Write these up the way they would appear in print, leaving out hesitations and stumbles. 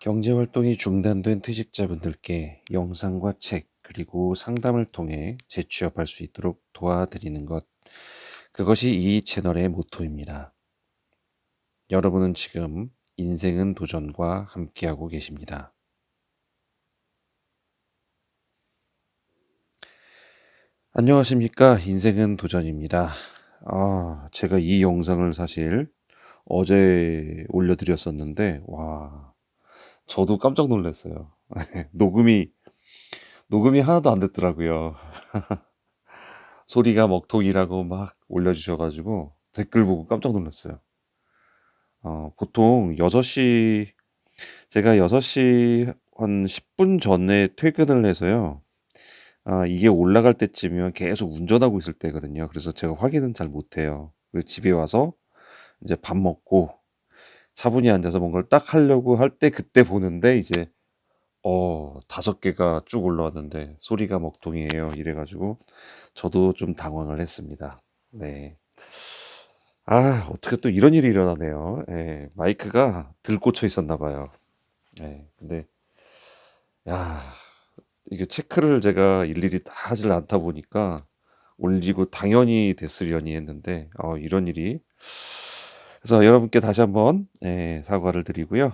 경제활동이 중단된 퇴직자분들께 영상과 책, 그리고 상담을 통해 재취업할 수 있도록 도와드리는 것. 그것이 이 채널의 모토입니다. 여러분은 지금 인생은 도전과 함께하고 계십니다. 안녕하십니까. 인생은 도전입니다. 제가 이 영상을 사실 어제 올려드렸었는데, 저도 깜짝 놀랐어요. 녹음이 하나도 안 됐더라고요. 소리가 먹통이라고 막 올려주셔가지고 댓글 보고 깜짝 놀랐어요. 보통 6시, 제가 6시 한 10분 전에 퇴근을 해서요. 이게 올라갈 때쯤이면 계속 운전하고 있을 때거든요. 그래서 제가 확인은 잘 못해요. 그리고 집에 와서 이제 밥 먹고 차분히 앉아서 뭔가를 딱 하려고 할 때 그때 보는데 이제 5개가 쭉 올라왔는데 소리가 먹통이에요. 이래가지고 저도 좀 당황을 했습니다. 네. 어떻게 또 이런 일이 일어나네요. 예, 마이크가 들꽂혀 있었나 봐요. 예, 근데, 야, 이게 체크를 제가 일일이 다 하질 않다 보니까 올리고 당연히 됐으려니 했는데, 이런 일이. 그래서 여러분께 다시 한번, 사과를 드리고요.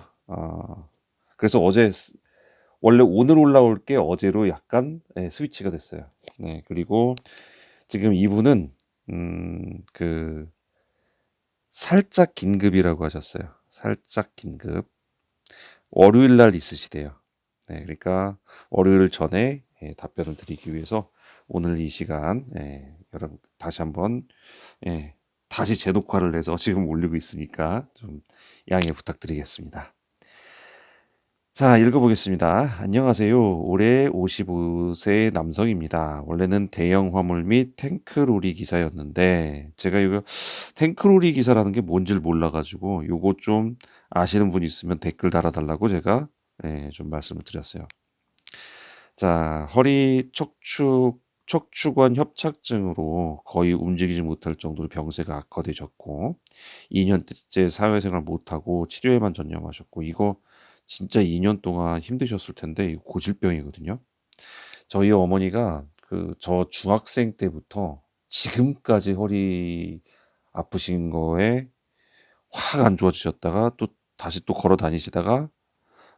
그래서 원래 오늘 올라올 게 어제로 약간, 스위치가 됐어요. 네, 그리고 지금 이분은, 그, 살짝 긴급이라고 하셨어요. 살짝 긴급. 월요일 날 있으시대요. 네, 그러니까 월요일 전에 답변을 드리기 위해서 오늘 이 시간 여러분 다시 한번 다시 재녹화를 해서 지금 올리고 있으니까 좀 양해 부탁드리겠습니다. 자, 읽어보겠습니다. 안녕하세요. 올해 55세 남성입니다. 원래는 대형 화물 및 탱크로리 기사였는데, 제가 이거 탱크로리 기사라는 게 뭔지를 몰라가지고, 요거 좀 아시는 분 있으면 댓글 달아달라고 제가 좀 말씀을 드렸어요. 자, 척추관 협착증으로 거의 움직이지 못할 정도로 병세가 악화되셨고, 2년째 사회생활 못하고 치료에만 전념하셨고, 이거 진짜 2년 동안 힘드셨을 텐데, 이거 고질병이거든요. 저희 어머니가 저 중학생 때부터 지금까지 허리 아프신 거에 확 안 좋아지셨다가 또 다시 또 걸어 다니시다가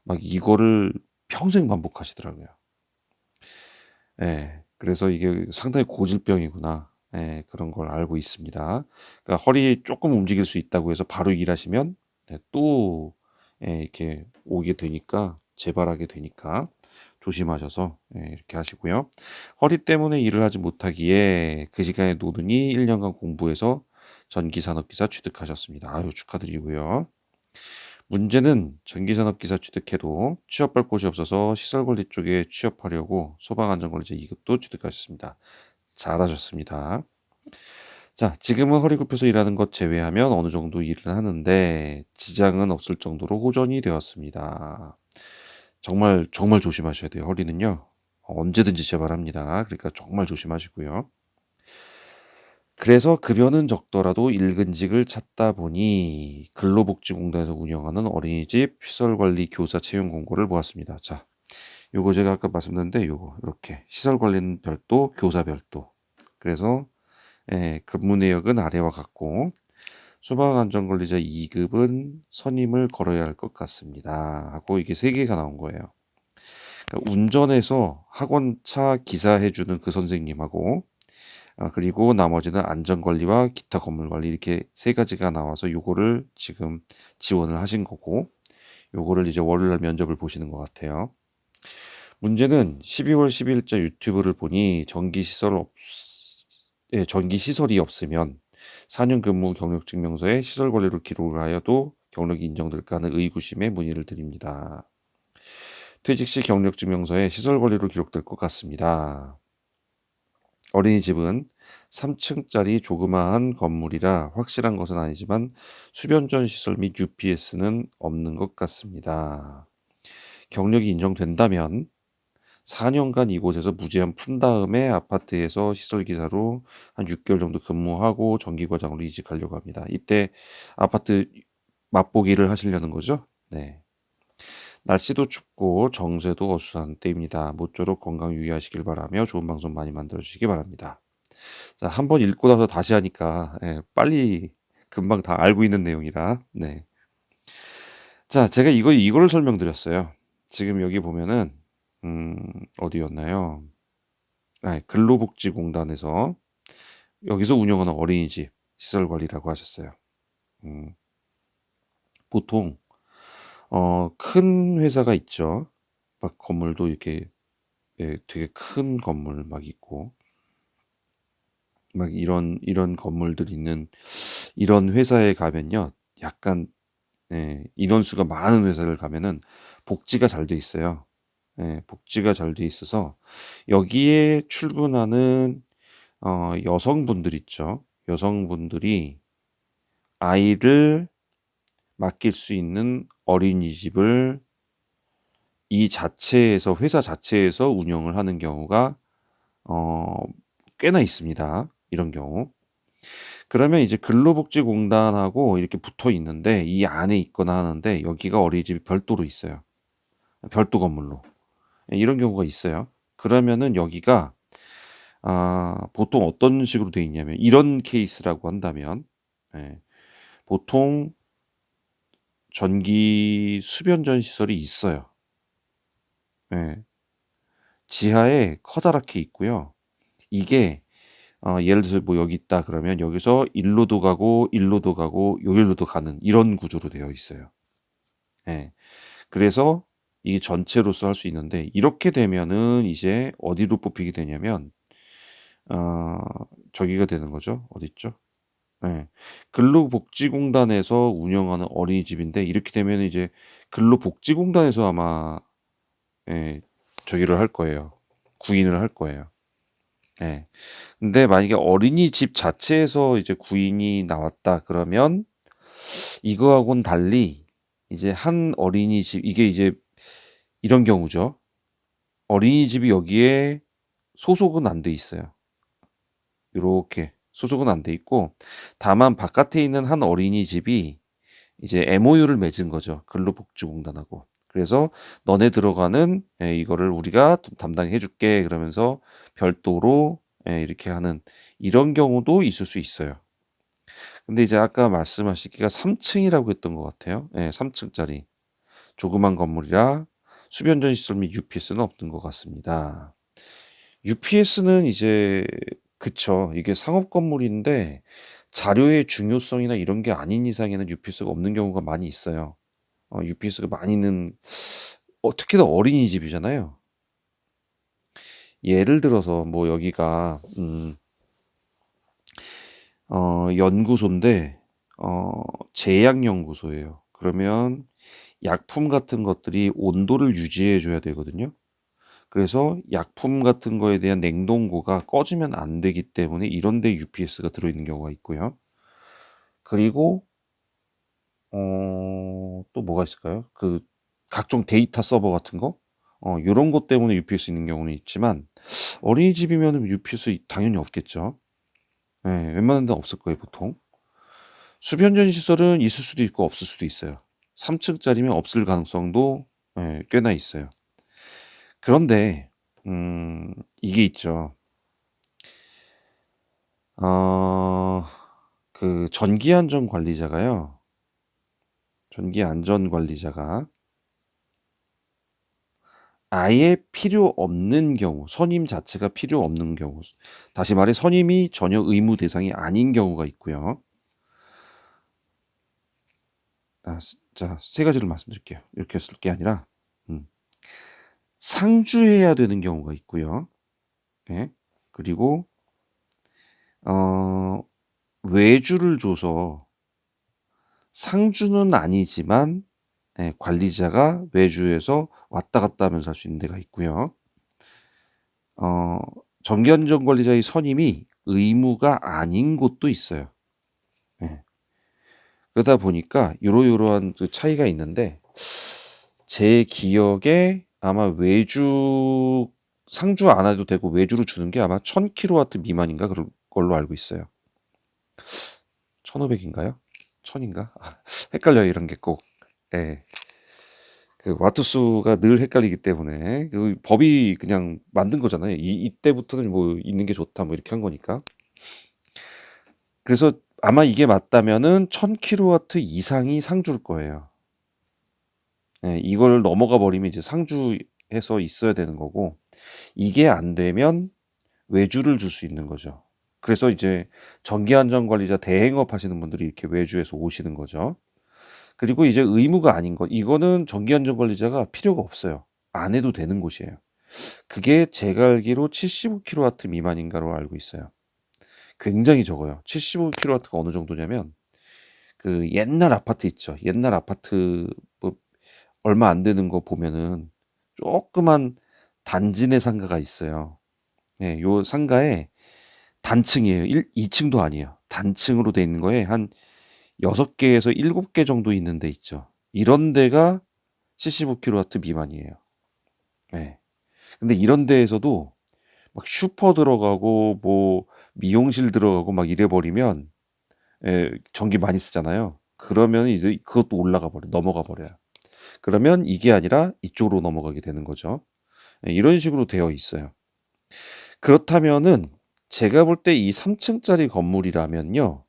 막 이거를 평생 반복하시더라고요. 그래서 이게 상당히 고질병이구나. 그런 걸 알고 있습니다. 그러니까 허리 조금 움직일 수 있다고 해서 바로 일하시면 또 이렇게 오게 되니까 재발하게 되니까 조심하셔서 이렇게 하시고요. 허리 때문에 일을 하지 못하기에 그 시간에 노동이 1년간 공부해서 전기산업기사 취득하셨습니다. 아유, 축하드리고요. 문제는 전기산업기사 취득해도 취업할 곳이 없어서 시설관리 쪽에 취업하려고 소방안전관리자 2급도 취득하셨습니다. 잘하셨습니다. 자, 지금은 허리 굽혀서 일하는 것 제외하면 어느 정도 일을 하는데 지장은 없을 정도로 호전이 되었습니다. 정말 정말 조심하셔야 돼요. 허리는요. 언제든지 재발합니다. 그러니까 정말 조심하시고요. 그래서 급여는 적더라도 일근직을 찾다 보니 근로복지공단에서 운영하는 어린이집 시설관리 교사 채용 공고를 보았습니다. 자, 요거 제가 아까 말씀드렸는데 요거 이렇게 시설관리는 별도, 교사 별도. 그래서 근무 내역은 아래와 같고 소방안전관리자 2급은 선임을 걸어야 할 것 같습니다. 하고 이게 3개가 나온 거예요. 그러니까 운전해서 학원차 기사 해주는 그 선생님하고 그리고 나머지는 안전관리와 기타 건물관리 이렇게 3가지가 나와서 요거를 지금 지원을 하신 거고 요거를 이제 월요일날 면접을 보시는 것 같아요. 문제는 12월 10일자 유튜브를 보니 전기 시설이 없으면 4년 근무 경력 증명서에 시설 관리로 기록을 하여도 경력이 인정될까 하는 의구심에 문의를 드립니다. 퇴직 시 경력 증명서에 시설 관리로 기록될 것 같습니다. 어린이집은 3층짜리 조그마한 건물이라 확실한 것은 아니지만 수변전 시설 및 UPS는 없는 것 같습니다. 경력이 인정된다면 4년간 이곳에서 무제한 푼 다음에 아파트에서 시설기사로 한 6개월 정도 근무하고 정기과장으로 이직하려고 합니다. 이때 아파트 맛보기를 하시려는 거죠? 네. 날씨도 춥고 정세도 어수선한 때입니다. 모쪼록 건강 유의하시길 바라며 좋은 방송 많이 만들어 주시기 바랍니다. 자, 한번 읽고 나서 다시 하니까 빨리 금방 다 알고 있는 내용이라. 네. 자, 제가 이거를 설명드렸어요. 지금 여기 보면은 음, 어디였나요? 근로복지공단에서 여기서 운영하는 어린이집 시설 관리라고 하셨어요. 음, 보통 큰 회사가 있죠. 막 건물도 이렇게 되게 큰 건물 막 있고 막 이런 건물들 있는 이런 회사에 가면요. 약간 인원수가 많은 회사를 가면은 복지가 잘 돼 있어요. 복지가 잘 돼 있어서 여기에 출근하는 여성분들 있죠. 여성분들이 아이를 맡길 수 있는 어린이집을 이 자체에서 회사 자체에서 운영을 하는 경우가 어 꽤나 있습니다. 이런 경우. 그러면 이제 근로복지공단하고 이렇게 붙어 있는데 이 안에 있거나 하는데 여기가 어린이집이 별도로 있어요. 별도 건물로. 이런 경우가 있어요. 그러면은 여기가 보통 어떤 식으로 돼 있냐면 이런 케이스라고 한다면 예, 보통 전기 수변전 시설이 있어요. 예, 지하에 커다랗게 있고요. 이게 예를 들어서 뭐 여기 있다 그러면 여기서 일로도 가고 일로도 가고 여기로도 가는 이런 구조로 되어 있어요. 예. 그래서 이게 전체로서 할 수 있는데 이렇게 되면은 이제 어디로 뽑히게 되냐면 어 저기가 되는 거죠. 어딨죠? 예. 근로복지공단에서 운영하는 어린이집인데 이렇게 되면 이제 근로복지공단에서 아마 예, 저기를 할 거예요. 구인을 할 거예요. 예. 근데 만약에 어린이집 자체에서 이제 구인이 나왔다 그러면 이거하고는 달리 이제 한 어린이집 이게 이제 이런 경우죠. 어린이집이 여기에 소속은 안 돼 있어요. 요렇게 소속은 안 돼 있고 다만 바깥에 있는 한 어린이집이 이제 MOU를 맺은 거죠. 근로복지공단하고. 그래서 너네 들어가는 이거를 우리가 좀 담당해 줄게 그러면서 별도로 이렇게 하는 이런 경우도 있을 수 있어요. 근데 이제 아까 말씀하시기가 3층이라고 했던 것 같아요. 3층짜리 조그만 건물이라 수변전 시설 및 UPS는 없는 것 같습니다. UPS는 이제 그쵸. 이게 상업 건물인데 자료의 중요성이나 이런 게 아닌 이상에는 UPS가 없는 경우가 많이 있어요. UPS가 많이 있는 특히 나 어린이집이잖아요. 예를 들어서 뭐 여기가 연구소인데 제약연구소예요. 그러면 약품 같은 것들이 온도를 유지해 줘야 되거든요. 그래서 약품 같은 거에 대한 냉동고가 꺼지면 안 되기 때문에 이런 데 UPS가 들어있는 경우가 있고요. 그리고 또 뭐가 있을까요? 그 각종 데이터 서버 같은 거? 요런 것 때문에 UPS 있는 경우는 있지만 어린이집이면은 UPS 당연히 없겠죠. 웬만한 데는 없을 거예요, 보통. 수변전 시설은 있을 수도 있고 없을 수도 있어요. 3층짜리면 없을 가능성도 꽤나 있어요. 그런데 이게 있죠. 어, 그 전기안전관리자가요. 전기안전관리자가 아예 필요 없는 경우, 선임 자체가 필요 없는 경우, 다시 말해 선임이 전혀 의무 대상이 아닌 경우가 있고요. 자, 세 가지를 말씀드릴게요. 이렇게 쓸 게 아니라 음, 상주해야 되는 경우가 있고요. 예. 그리고 어, 외주를 줘서 상주는 아니지만 관리자가 외주에서 왔다 갔다 하면서 할 수 있는 데가 있고요. 어, 정기안전관리자의 선임이 의무가 아닌 곳도 있어요. 예. 그러다 보니까 요러요러한 그 차이가 있는데 제 기억에 아마 외주 상주 안 해도 되고 외주로 주는 게 아마 1000kW 미만인가 그런 걸로 알고 있어요. 1500인가요? 1000인가? 헷갈려요 이런 게 꼭. 예. 그 와트수가 늘 헷갈리기 때문에 그 법이 그냥 만든 거잖아요. 이때부터는 뭐 있는 게 좋다 뭐 이렇게 한 거니까. 그래서 아마 이게 맞다면은 1000kW 이상이 상주일 거예요. 예, 이걸 넘어가 버리면 이제 상주해서 있어야 되는 거고, 이게 안 되면 외주를 줄 수 있는 거죠. 그래서 이제 전기안전관리자 대행업 하시는 분들이 이렇게 외주에서 오시는 거죠. 그리고 이제 의무가 아닌 것, 이거는 전기안전관리자가 필요가 없어요. 안 해도 되는 곳이에요. 그게 제가 알기로 75kW 미만인가로 알고 있어요. 굉장히 적어요. 75kW가 어느 정도냐면 그 옛날 아파트 있죠. 옛날 아파트 뭐 얼마 안 되는 거 보면은 조그만 단지 내 상가가 있어요. 예, 요 상가에 단층이에요. 2층도 아니에요. 단층으로 돼 있는 거에 한 6개에서 7개 정도 있는 데 있죠. 이런 데가 75kW 미만이에요. 예. 근데 이런 데에서도 막 슈퍼 들어가고 뭐 미용실 들어가고 막 이래 버리면, 예, 전기 많이 쓰잖아요. 그러면 이제 그것도 올라가 버려, 넘어가 버려요. 그러면 이게 아니라 이쪽으로 넘어가게 되는 거죠. 예, 이런 식으로 되어 있어요. 그렇다면은 제가 볼 때 이 3층짜리 건물이라면요,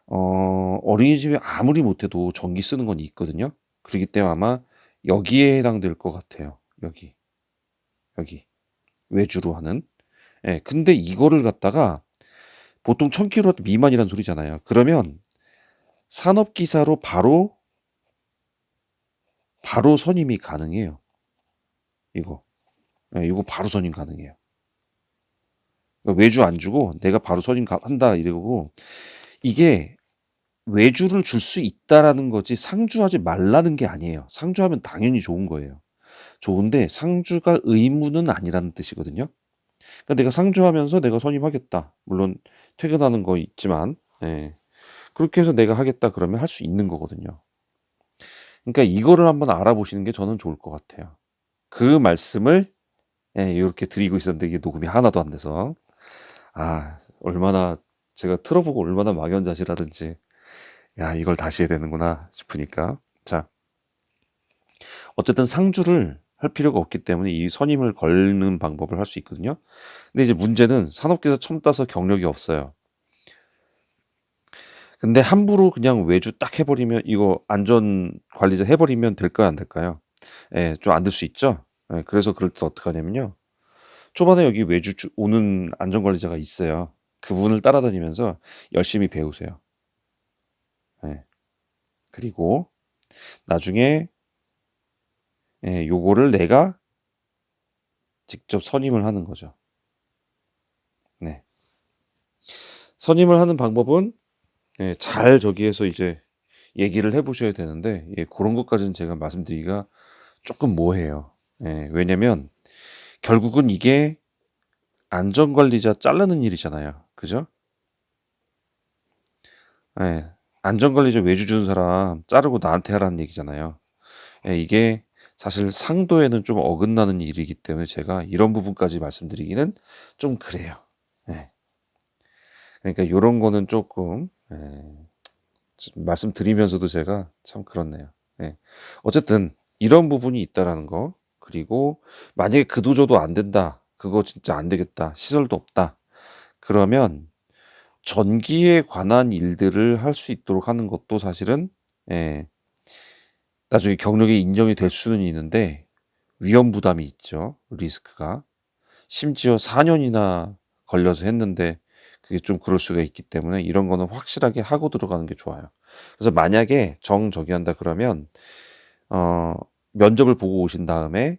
어린이집에 아무리 못해도 전기 쓰는 건 있거든요. 그렇기 때문에 아마 여기에 해당될 것 같아요. 여기 외주로 하는. 예, 근데 이거를 갖다가 보통 1000kW 미만이란 소리잖아요. 그러면 산업기사로 바로 선임이 가능해요. 이거. 예, 이거 바로 선임 가능해요. 그러니까 외주 안 주고 내가 바로 선임 한다 이러고, 이게 외주를 줄 수 있다라는 거지 상주하지 말라는 게 아니에요. 상주하면 당연히 좋은 거예요. 좋은데 상주가 의무는 아니라는 뜻이거든요. 그러니까 내가 상주하면서 내가 선임하겠다. 물론 퇴근하는 거 있지만, 예. 그렇게 해서 내가 하겠다 그러면 할 수 있는 거거든요. 그러니까 이거를 한번 알아보시는 게 저는 좋을 것 같아요. 그 말씀을, 예, 이렇게 드리고 있었는데 이게 녹음이 하나도 안 돼서, 얼마나 제가 틀어보고 얼마나 막연자실하든지, 야, 이걸 다시 해야 되는구나 싶으니까. 자, 어쨌든 상주를 할 필요가 없기 때문에 이 선임을 걸는 방법을 할 수 있거든요. 근데 이제 문제는 산업계에서 처음 따서 경력이 없어요. 근데 함부로 그냥 외주 딱 해버리면, 이거 안전관리자 해버리면 될까요, 안 될까요? 예, 좀 안 될 수 있죠. 예, 그래서 그럴 때 어떻게 하냐면요, 초반에 여기 외주 오는 안전관리자가 있어요. 그분을 따라다니면서 열심히 배우세요. 예, 그리고 나중에, 예, 요거를 내가 직접 선임을 하는 거죠. 네. 선임을 하는 방법은, 예, 잘 저기에서 이제 얘기를 해보셔야 되는데, 예, 그런 것까지는 제가 말씀드리기가 조금 모호해요. 예, 왜냐면 결국은 이게 안전관리자 자르는 일이잖아요. 그죠? 예, 안전관리자 외주 주는 사람 자르고 나한테 하라는 얘기잖아요. 예, 이게 사실 상도에는 좀 어긋나는 일이기 때문에 제가 이런 부분까지 말씀드리기는 좀 그래요. 예, 그러니까 이런 거는 조금, 예, 말씀드리면서도 제가 참 그렇네요. 예. 어쨌든 이런 부분이 있다라는 거, 그리고 만약에 그도저도 안 된다, 그거 진짜 안 되겠다, 시설도 없다, 그러면 전기에 관한 일들을 할 수 있도록 하는 것도 사실은, 예, 나중에 경력이 인정이 될 수는 있는데 위험 부담이 있죠. 리스크가. 심지어 4년이나 걸려서 했는데 그게 좀 그럴 수가 있기 때문에 이런 거는 확실하게 하고 들어가는 게 좋아요. 그래서 만약에 저기 한다 그러면, 어, 면접을 보고 오신 다음에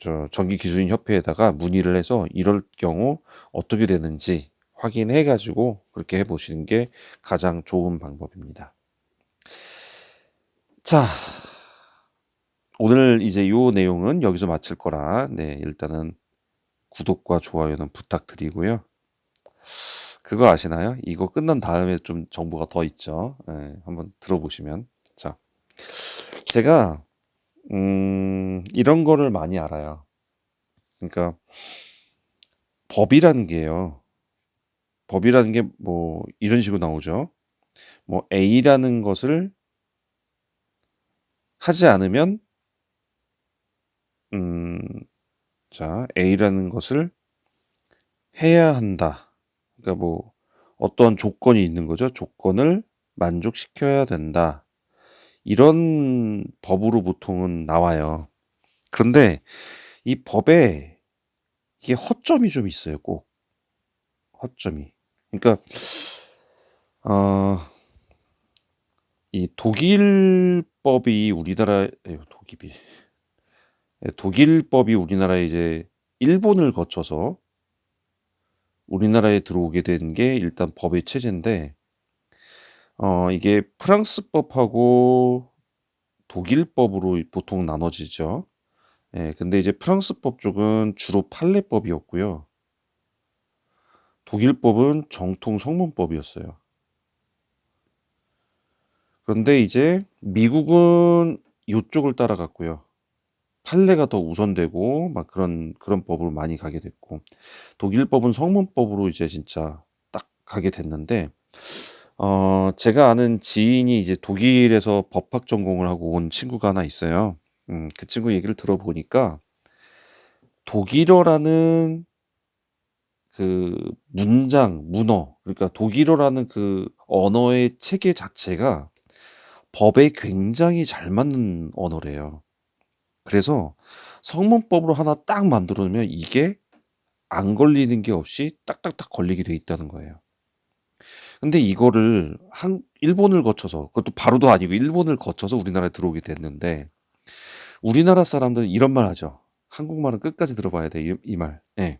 저 전기기술인협회에다가 문의를 해서 이럴 경우 어떻게 되는지 확인해 가지고 그렇게 해 보시는 게 가장 좋은 방법입니다. 자, 오늘 이제 요 내용은 여기서 마칠 거라, 네, 일단은 구독과 좋아요는 부탁드리고요. 그거 아시나요? 이거 끝난 다음에 좀 정보가 더 있죠. 네, 한번 들어보시면. 자, 제가 이런 거를 많이 알아요. 그러니까 법이라는 게요. 법이라는 게 뭐 이런 식으로 나오죠. 뭐 A라는 것을 하지 않으면 음, 자, A라는 것을 해야 한다. 그러니까 뭐 어떠한 조건이 있는 거죠. 조건을 만족시켜야 된다. 이런 법으로 보통은 나와요. 그런데 이 법에 이게 허점이 좀 있어요. 꼭 허점이. 그러니까 어, 이 독일법이 우리나라 독일법이 우리나라에 이제 일본을 거쳐서 우리나라에 들어오게 된 게 일단 법의 체제인데 이게 프랑스법하고 독일법으로 보통 나눠지죠. 예, 근데 이제 프랑스법 쪽은 주로 판례법이었고요. 독일법은 정통 성문법이었어요. 그런데 이제 미국은 이쪽을 따라갔고요. 판례가 더 우선되고 막 그런 법으로 많이 가게 됐고 독일법은 성문법으로 이제 진짜 딱 가게 됐는데 제가 아는 지인이 이제 독일에서 법학 전공을 하고 온 친구가 하나 있어요. 그 친구 얘기를 들어보니까 독일어라는 그 문어, 그러니까 독일어라는 그 언어의 체계 자체가 법에 굉장히 잘 맞는 언어래요. 그래서 성문법으로 하나 딱 만들어 놓으면 이게 안 걸리는 게 없이 딱딱딱 걸리게 돼 있다는 거예요. 근데 이거를 일본을 거쳐서, 그것도 바로도 아니고 일본을 거쳐서 우리나라에 들어오게 됐는데, 우리나라 사람들은 이런 말 하죠. 한국말은 끝까지 들어봐야 돼, 이 말. 예.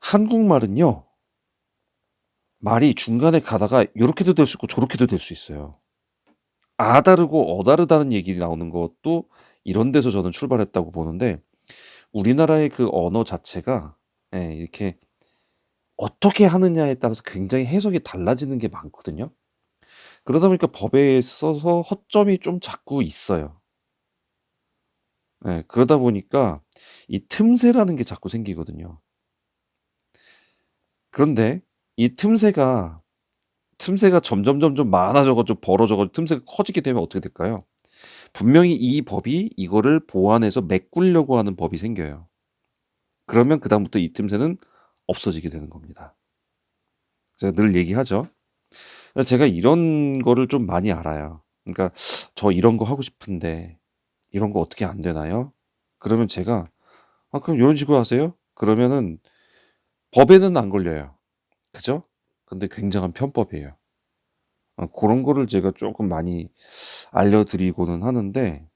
한국말은요, 말이 중간에 가다가 이렇게도 될 수 있고 저렇게도 될 수 있어요. 아다르고 어다르다는 얘기 나오는 것도 이런 데서 저는 출발했다고 보는데, 우리나라의 그 언어 자체가 예, 이렇게 어떻게 하느냐에 따라서 굉장히 해석이 달라지는 게 많거든요. 그러다 보니까 법에 있어서 허점이 좀 자꾸 있어요. 예, 그러다 보니까 이 틈새라는 게 자꾸 생기거든요. 그런데 이 틈새가 점점 많아져가 좀 벌어져가 틈새가 커지게 되면 어떻게 될까요? 분명히 이 법이 이거를 보완해서 메꾸려고 하는 법이 생겨요. 그러면 그다음부터 이 틈새는 없어지게 되는 겁니다. 제가 늘 얘기하죠. 제가 이런 거를 좀 많이 알아요. 그러니까 저 이런 거 하고 싶은데 이런 거 어떻게 안 되나요? 그러면 제가 그럼 이런 식으로 하세요? 그러면은 법에는 안 걸려요. 그죠? 근데 굉장한 편법이에요. 그런 거를 제가 조금 많이 알려드리고는 하는데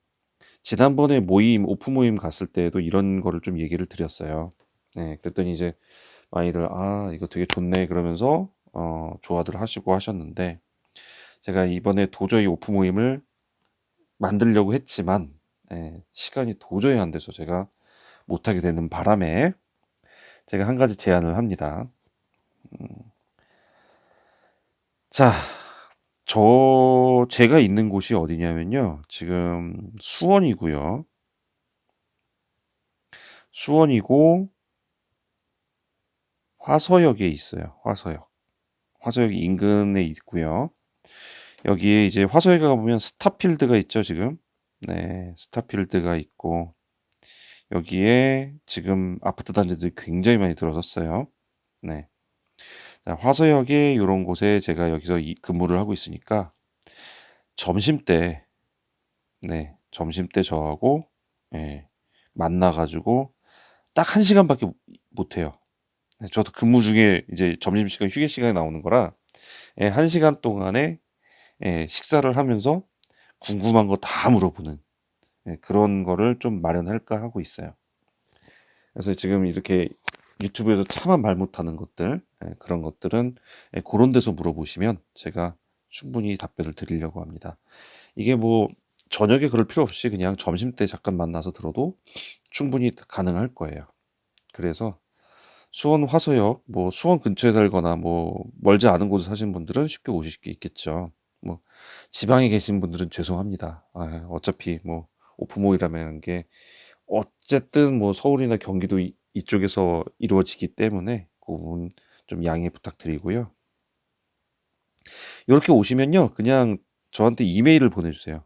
지난번에 오프 모임 갔을 때에도 이런 거를 좀 얘기를 드렸어요. 네, 그랬더니 이제 많이들 이거 되게 좋네 그러면서 좋아들 하시고 하셨는데 제가 이번에 도저히 오프 모임을 만들려고 했지만 시간이 도저히 안 돼서 제가 못하게 되는 바람에 제가 한 가지 제안을 합니다. 자, 제가 있는 곳이 어디냐면요. 지금 수원이고요. 수원이고 화서역에 있어요. 화서역. 화서역 인근에 있고요. 여기에 이제 화서역에 가보면 스타필드가 있죠, 지금. 네, 스타필드가 있고 여기에 지금 아파트 단지들이 굉장히 많이 들어섰어요. 네. 자, 화서역에 이런 곳에 제가 여기서 근무를 하고 있으니까 점심때, 네, 점심때 저하고 예, 만나가지고 딱 한 시간밖에 못 해요. 네, 저도 근무 중에 이제 점심시간 휴게 시간이 나오는 거라 한 시간 동안에 식사를 하면서 궁금한 거 다 물어보는 그런 거를 좀 마련할까 하고 있어요. 그래서 지금 이렇게 유튜브에서 차마 말 못하는 것들 그런 것들은 그런 데서 물어보시면 제가 충분히 답변을 드리려고 합니다. 이게 뭐 저녁에 그럴 필요 없이 그냥 점심때 잠깐 만나서 들어도 충분히 가능할 거예요. 그래서 수원 화서역 뭐 수원 근처에 살거나 뭐 멀지 않은 곳에 사시는 분들은 쉽게 오실 수 있겠죠. 뭐 지방에 계신 분들은 죄송합니다. 어차피 뭐 오프모이라는 게 어쨌든 뭐 서울이나 경기도 이쪽에서 이루어지기 때문에 그 부분 좀 양해 부탁드리고요. 이렇게 오시면요, 그냥 저한테 이메일을 보내주세요.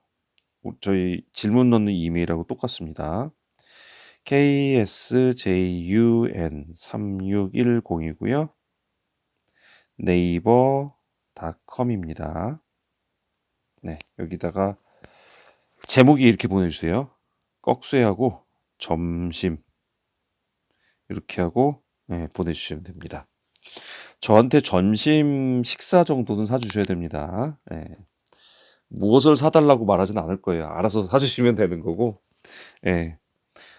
저희 질문 넣는 이메일하고 똑같습니다. ksjun3610이고요. 네이버닷컴입니다. 네, 여기다가 제목이 이렇게 보내주세요. 꺽쇠하고 점심 이렇게 하고 보내주시면 됩니다. 저한테 점심 식사 정도는 사주셔야 됩니다. 무엇을 사달라고 말하진 않을 거예요. 알아서 사주시면 되는 거고,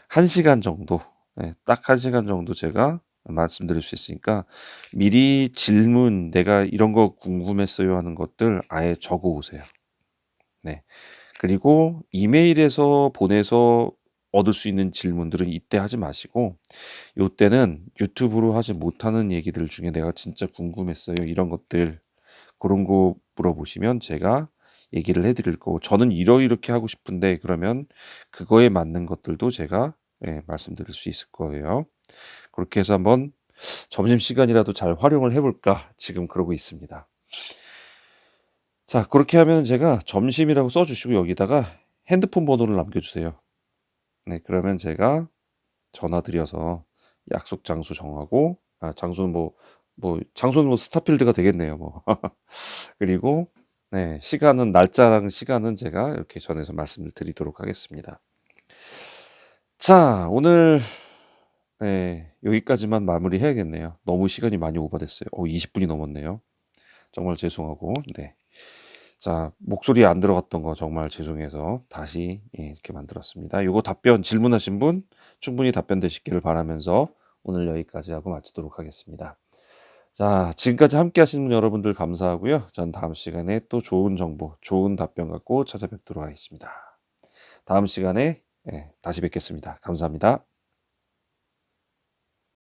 1시간 정도, 딱 1시간 정도 제가 말씀드릴 수 있으니까 미리 질문, 내가 이런 거 궁금했어요 하는 것들 아예 적어 오세요. 네. 그리고 이메일에서 보내서 얻을 수 있는 질문들은 이때 하지 마시고, 요때는 유튜브로 하지 못하는 얘기들 중에 내가 진짜 궁금했어요. 이런 것들, 그런 거 물어보시면 제가 얘기를 해드릴 거고, 저는 이렇게 하고 싶은데, 그러면 그거에 맞는 것들도 제가 말씀드릴 수 있을 거예요. 그렇게 해서 한번 점심시간이라도 잘 활용을 해볼까 지금 그러고 있습니다. 자, 그렇게 하면 제가 점심이라고 써주시고 여기다가 핸드폰 번호를 남겨주세요. 네, 그러면 제가 전화 드려서 약속 장소 정하고, 장소는 장소는 스타필드가 되겠네요. 그리고 시간은, 날짜랑 시간은 제가 이렇게 전해서 말씀을 드리도록 하겠습니다. 자, 오늘 여기까지만 마무리해야겠네요. 너무 시간이 많이 오버됐어요. 20분이 넘었네요. 정말 죄송하고, 자, 목소리 안 들어갔던 거 정말 죄송해서 다시 이렇게 만들었습니다. 요거 질문하신 분 충분히 답변 되시기를 바라면서 오늘 여기까지 하고 마치도록 하겠습니다. 자, 지금까지 함께 하신 여러분들 감사하고요. 전 다음 시간에 또 좋은 정보, 좋은 답변 갖고 찾아뵙도록 하겠습니다. 다음 시간에 다시 뵙겠습니다. 감사합니다.